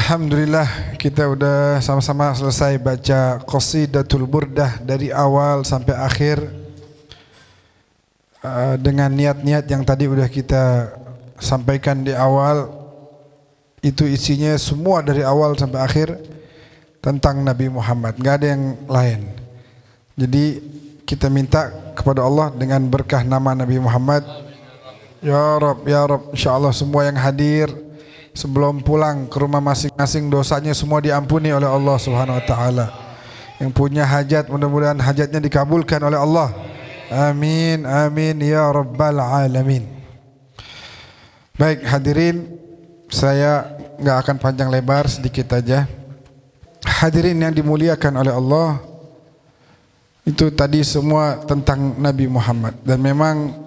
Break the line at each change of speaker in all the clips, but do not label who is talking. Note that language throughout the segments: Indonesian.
Alhamdulillah kita udah sama-sama selesai baca Qasidatul Burdah dari awal sampai akhir dengan niat-niat yang tadi udah kita sampaikan di awal. Itu isinya semua dari awal sampai akhir tentang Nabi Muhammad, gak ada yang lain. Jadi kita minta kepada Allah dengan berkah nama Nabi Muhammad, ya Rabb, insyaAllah semua yang hadir sebelum pulang ke rumah masing-masing dosanya semua diampuni oleh Allah Subhanahu wa taala. Yang punya hajat mudah-mudahan hajatnya dikabulkan oleh Allah. Amin amin ya rabbal alamin. Baik hadirin, saya enggak akan panjang lebar, sedikit aja. Hadirin yang dimuliakan oleh Allah, itu tadi semua tentang Nabi Muhammad. Dan memang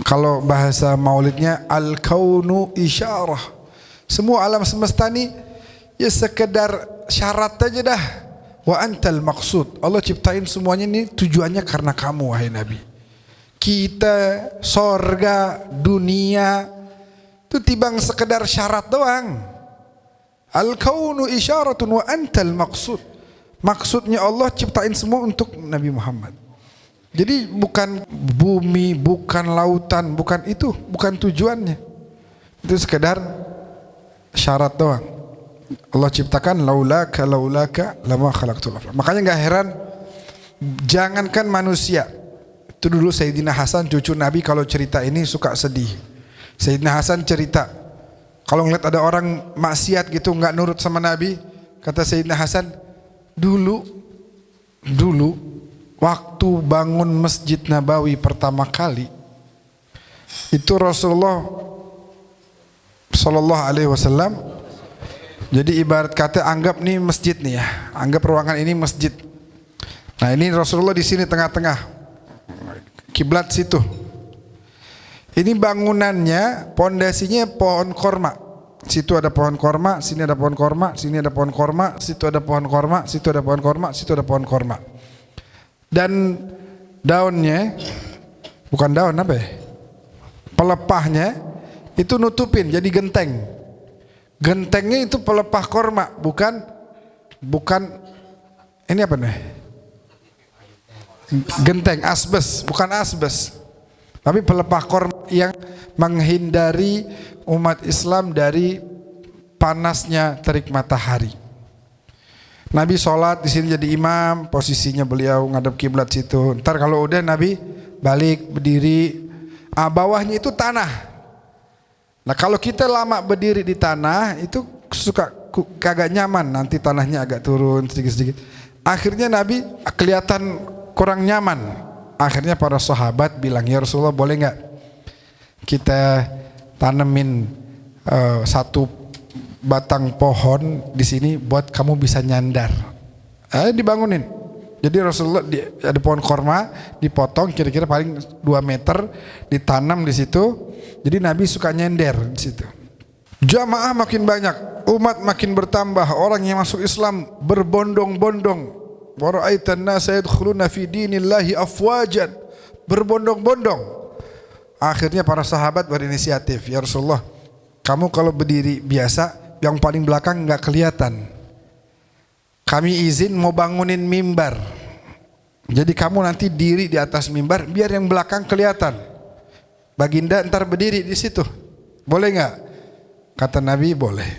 kalau bahasa maulidnya al-kaunu isyarah, semua alam semesta ni ya sekedar syarat aja dah. Wa antal maqsud, Allah ciptain semuanya ni tujuannya karena kamu wahai Nabi. Kita, sorga, dunia itu tibang sekedar syarat doang. Al-kaunu isyaratun wa antal maqsud, maksudnya Allah ciptain semua untuk Nabi Muhammad. Jadi bukan bumi, bukan lautan, bukan itu, bukan tujuannya. Itu sekedar syarat doang. Allah ciptakan laulaka lama khalaqtul aflak. Makanya enggak heran, jangankan manusia. Itu dulu Sayyidina Hasan cucu Nabi kalau cerita ini suka sedih. Sayyidina Hasan cerita, kalau ngeliat ada orang maksiat gitu enggak nurut sama Nabi, kata Sayyidina Hasan, dulu waktu bangun Masjid Nabawi pertama kali itu Rasulullah Sallallahu Alaihi Wasallam, jadi ibarat kata anggap nih masjid nih ya, anggap ruangan ini masjid. Nah ini Rasulullah di sini tengah-tengah, kiblat situ. Ini bangunannya, pondasinya pohon korma. Situ ada pohon korma, sini ada pohon korma, sini ada pohon korma, situ ada pohon korma, situ ada pohon korma, situ ada pohon korma. Dan daunnya, bukan daun apa ya, pelepahnya itu nutupin jadi genteng. Gentengnya itu pelepah korma, bukan ini apa nih, genteng asbes, bukan asbes, tapi pelepah korma yang menghindari umat Islam dari panasnya terik matahari. Nabi sholat di sini jadi imam, posisinya beliau ngadep kiblat situ. Ntar kalau udah Nabi balik berdiri, bawahnya itu tanah. Nah kalau kita lama berdiri di tanah itu suka kagak nyaman, nanti tanahnya agak turun sedikit-sedikit. Akhirnya Nabi kelihatan kurang nyaman. Akhirnya para sahabat bilang, ya Rasulullah boleh nggak kita tanemin satu batang pohon di sini buat kamu bisa nyandar. Dibangunin. Jadi Rasulullah ada pohon korma, dipotong kira-kira paling 2 meter, ditanam di situ. Jadi Nabi suka nyender di situ. Jamaah makin banyak, umat makin bertambah, orang yang masuk Islam berbondong-bondong. Wa ra'aitan nasa yadkhuluna fi dinillahi afwajan, berbondong-bondong. Akhirnya para sahabat berinisiatif, ya Rasulullah, kamu kalau berdiri biasa yang paling belakang enggak kelihatan. Kami izin mau bangunin mimbar. Jadi kamu nanti diri di atas mimbar biar yang belakang kelihatan. Baginda ntar berdiri di situ. Boleh enggak? Kata Nabi boleh.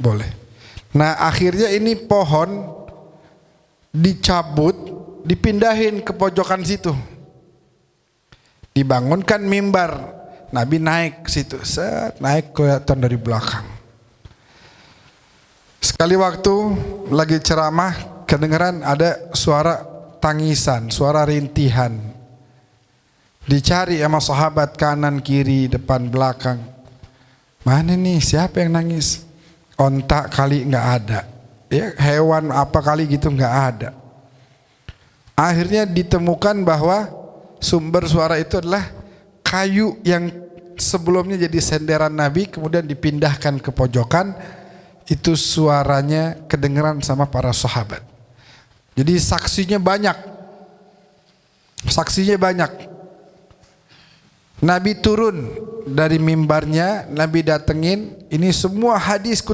Boleh. Nah, akhirnya ini pohon dicabut, dipindahin ke pojokan situ. Dibangunkan mimbar. Nabi naik ke situ. Naik kelihatan dari belakang. Sekali waktu lagi ceramah, kedengeran ada suara tangisan, suara rintihan. Dicari sama sahabat kanan kiri depan belakang. Mana nih, siapa yang nangis? Onta kali nggak ada, ya hewan apa kali gitu nggak ada. Akhirnya ditemukan bahwa sumber suara itu adalah kayu yang sebelumnya jadi senderan Nabi, kemudian dipindahkan ke pojokan. Itu suaranya kedengeran sama para sahabat. Jadi saksinya banyak. Nabi turun dari mimbarnya, Nabi datengin. Ini semua hadis,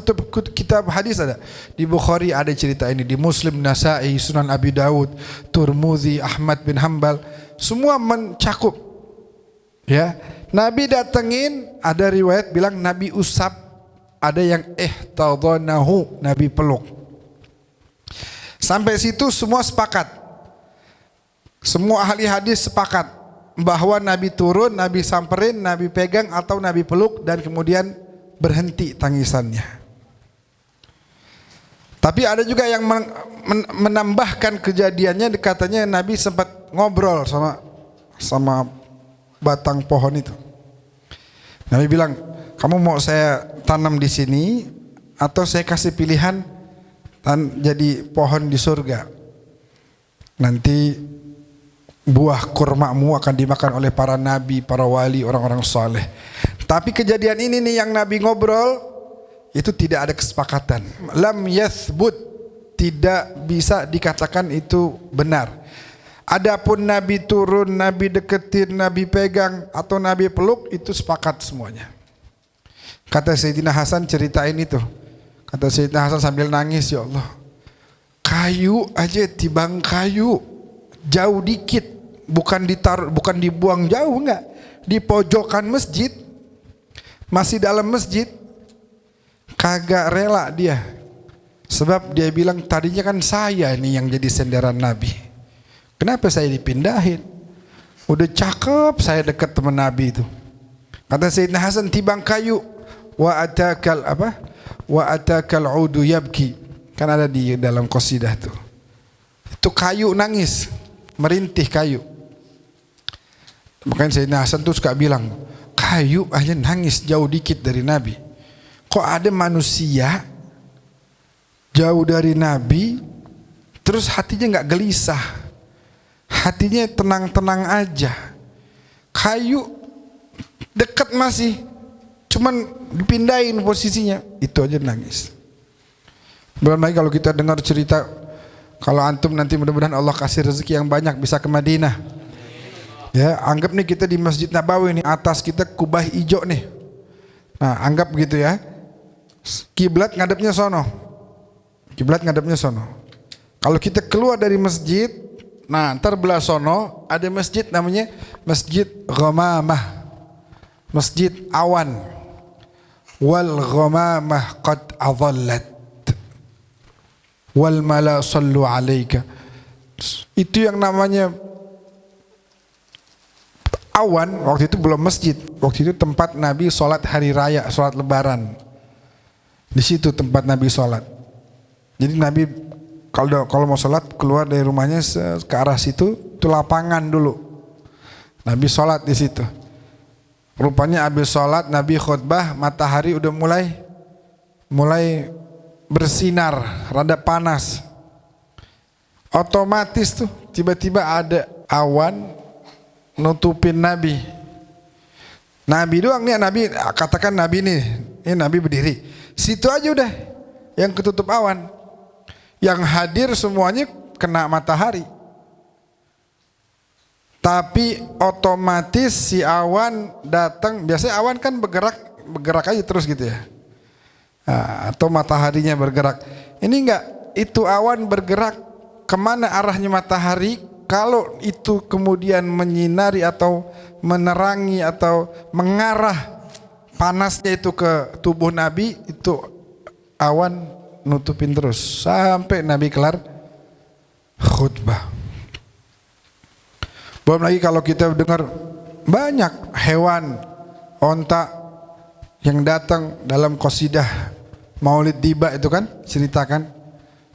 kitab hadis ada. Di Bukhari ada cerita ini, di Muslim, Nasai, Sunan Abi Dawud, Turmudi, Ahmad bin Hambal, semua mencakup. Ya, Nabi datengin, ada riwayat bilang Nabi usap, ada yang ihtadhanahu, Nabi peluk. Sampai situ semua sepakat. Semua ahli hadis sepakat bahwa Nabi turun, Nabi samperin, Nabi pegang atau Nabi peluk dan kemudian berhenti tangisannya. Tapi ada juga yang menambahkan kejadiannya, katanya Nabi sempat ngobrol sama batang pohon itu. Nabi bilang, kamu mau saya tanam di sini atau saya kasih pilihan jadi pohon di surga. Nanti buah kurmamu akan dimakan oleh para nabi, para wali, orang-orang soleh. Tapi kejadian ini nih yang Nabi ngobrol, itu tidak ada kesepakatan. Lam yathbut, tidak bisa dikatakan itu benar. Adapun Nabi turun, Nabi deketin, Nabi pegang atau Nabi peluk, itu sepakat semuanya. Kata Sayyidina Hasan ceritain itu. Kata Sayyidina Hasan sambil nangis, ya Allah, kayu aja tibang kayu jauh dikit, bukan dibuang jauh, enggak, di pojokan masjid, masih dalam masjid, kagak rela dia. Sebab dia bilang tadinya kan saya ini yang jadi senderan Nabi, kenapa saya dipindahin? Udah cakep saya dekat teman Nabi itu. Kata Sayyidina Hasan, tibang kayu, wa atakal udu yabki, kan ada di dalam qasidah tuh. Itu kayu nangis, merintih kayu. Makanya Sayyidina Hasan tuh suka bilang, kayu aja nangis jauh dikit dari Nabi. Kok ada manusia jauh dari Nabi terus hatinya nggak gelisah, hatinya tenang-tenang aja. Kayu dekat masih, cuman dipindahin posisinya, itu aja nangis. Belum lagi kalau kita dengar cerita, kalau antum nanti mudah-mudahan Allah kasih rezeki yang banyak bisa ke Madinah. Ya, anggap nih kita di Masjid Nabawi nih, atas kita kubah hijau nih. Nah, anggap gitu ya. Kiblat ngadepnya sono. Kiblat ngadepnya sono. Kalau kita keluar dari masjid, nah ntar belah sono ada masjid namanya Masjid Ghamamah. Masjid awan. Wal ghamamah qad adhallat. Wal mala sallu alaika. Itu yang namanya awan. Waktu itu belum masjid, waktu itu tempat Nabi sholat hari raya, sholat lebaran. Di situ tempat Nabi sholat. Jadi Nabi kalau mau sholat keluar dari rumahnya ke arah situ, itu lapangan dulu. Nabi sholat di situ. Rupanya habis sholat Nabi khutbah, matahari udah mulai bersinar, rada panas. Otomatis tuh tiba-tiba ada awan nutupin Nabi. Nabi doang nih, Nabi katakan Nabi nih, ini Nabi berdiri. Situ aja udah yang ketutup awan. Yang hadir semuanya kena matahari. Tapi otomatis si awan datang, biasanya awan kan bergerak aja terus gitu ya. Nah, atau mataharinya bergerak. Ini enggak, itu awan bergerak kemana arahnya matahari. Kalau itu kemudian menyinari atau menerangi atau mengarah panasnya itu ke tubuh Nabi, itu awan nutupin terus sampai Nabi kelar khutbah. Belum lagi kalau kita dengar banyak hewan, onta yang datang dalam qasidah Maulid Diba itu kan, ceritakan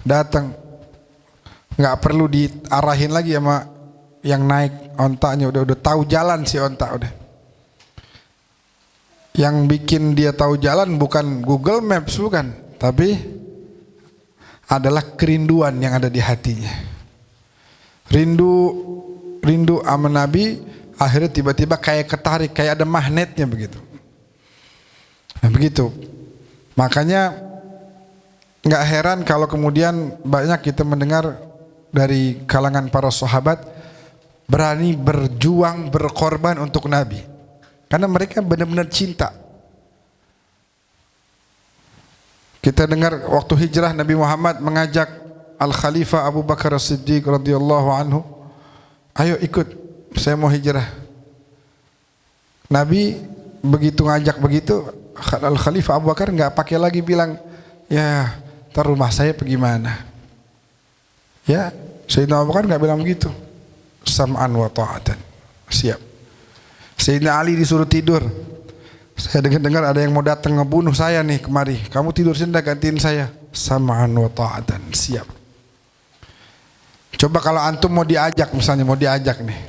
datang, nggak perlu diarahin lagi sama yang naik ontanya, udah tahu jalan si onta udah. Yang bikin dia tahu jalan bukan Google Maps, bukan, tapi adalah kerinduan yang ada di hatinya. Rindu sama Nabi, akhirnya tiba-tiba kayak ketarik, kayak ada magnetnya begitu. Nah, begitu. Makanya nggak heran kalau kemudian banyak kita mendengar dari kalangan para sahabat berani berjuang, berkorban untuk Nabi. Karena mereka benar-benar cinta. Kita dengar waktu hijrah Nabi Muhammad mengajak Al-Khalifah Abu Bakar As-Siddiq radhiyallahu anhu, ayo ikut, saya mau hijrah. Nabi begitu ngajak begitu, Al-Khalifah Abu Bakar nggak pakai lagi bilang, ya ntar rumah saya pergi mana. Ya, Sayyidina Abu Bakar nggak bilang begitu. Sam'an wa ta'atan, siap. Sayyidina Ali disuruh tidur. Saya dengar ada yang mau datang ngebunuh saya nih kemari. Kamu tidur sini dah, gantiin saya. Sam'an wa ta'atan, siap. Coba kalau antum mau diajak, misalnya mau diajak nih,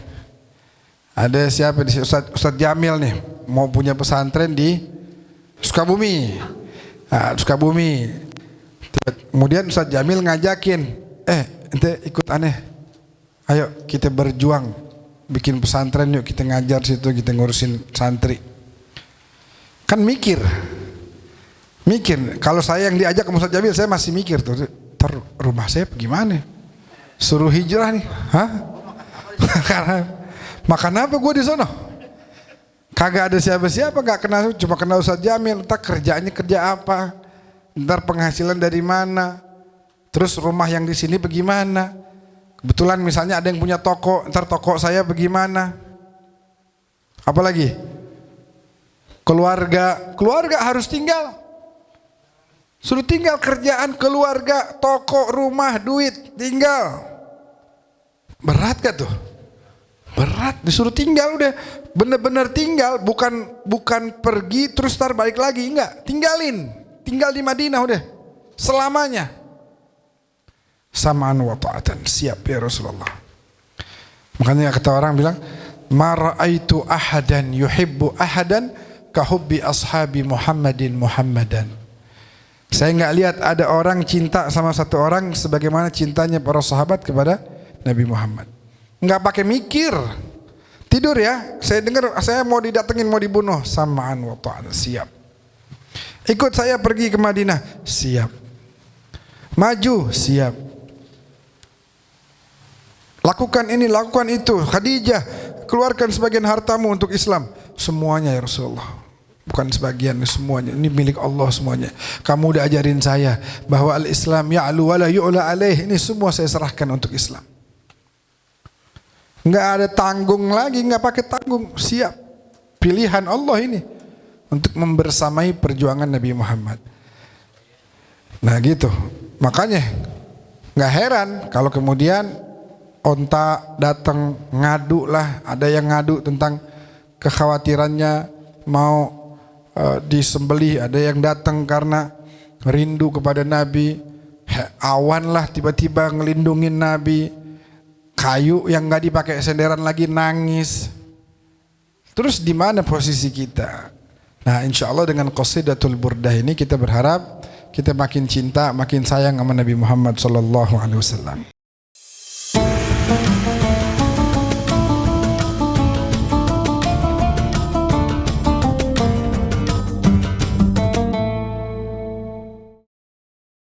ada siapa di Ustadz Jamil nih mau punya pesantren di Sukabumi. Nah, Sukabumi. Kemudian Ustadz Jamil ngajakin, ente ikut aneh. Ayo kita berjuang bikin pesantren yuk, kita ngajar situ, kita ngurusin santri. Kan mikir kalau saya yang diajak ke Ustadz Jamil, saya masih mikir tuh, rumah saya gimana? Suruh hijrah nih, hah? Makan apa gue di sono? Kagak ada siapa-siapa, gak kenal, cuma kenal Ustadz Jamil. Entar kerjaannya kerja apa? Ntar penghasilan dari mana? Terus rumah yang di sini bagaimana? Kebetulan misalnya ada yang punya toko, ntar toko saya bagaimana? Apalagi? Keluarga harus tinggal. Suruh tinggal, kerjaan, keluarga, toko, rumah, duit, tinggal. Berat gak tuh? Berat, disuruh tinggal udah. Bener-bener tinggal, bukan pergi terus ntar balik lagi, enggak. Tinggal di Madinah udah selamanya. Sam'an wa ta'atan, siap ya Rasulullah. Makanya kata orang bilang, ma ra'aitu ahadan yuhibbu ahadan kahubbi ashabi Muhammadan. Saya enggak lihat ada orang cinta sama satu orang sebagaimana cintanya para sahabat kepada Nabi Muhammad. Enggak pakai mikir. Tidur ya, saya dengar saya mau didatengin, mau dibunuh. Sam'an wa ta'atan, siap. Ikut saya pergi ke Madinah, siap. Maju, siap. Lakukan ini, lakukan itu. Khadijah, keluarkan sebagian hartamu untuk Islam. Semuanya ya Rasulullah. Bukan sebagian, semuanya. Ini milik Allah semuanya. Kamu udah ajarin saya bahwa al-Islam ya'lu wa la yu'la alaih. Ini semua saya serahkan untuk Islam. Enggak ada tanggung lagi, enggak pakai tanggung. Siap. Pilihan Allah ini untuk membersamai perjuangan Nabi Muhammad. Nah gitu. Makanya enggak heran kalau kemudian onta datang ngadu lah, ada yang ngadu tentang kekhawatirannya mau disembelih, ada yang datang karena rindu kepada Nabi. Awan lah tiba-tiba ngelindungin Nabi, kayu yang nggak dipakai senderan lagi nangis. Terus di mana posisi kita? Nah, insya Allah dengan Qasidatul Burdah ini kita berharap kita makin cinta, makin sayang sama Nabi Muhammad sallallahu alaihi wasallam.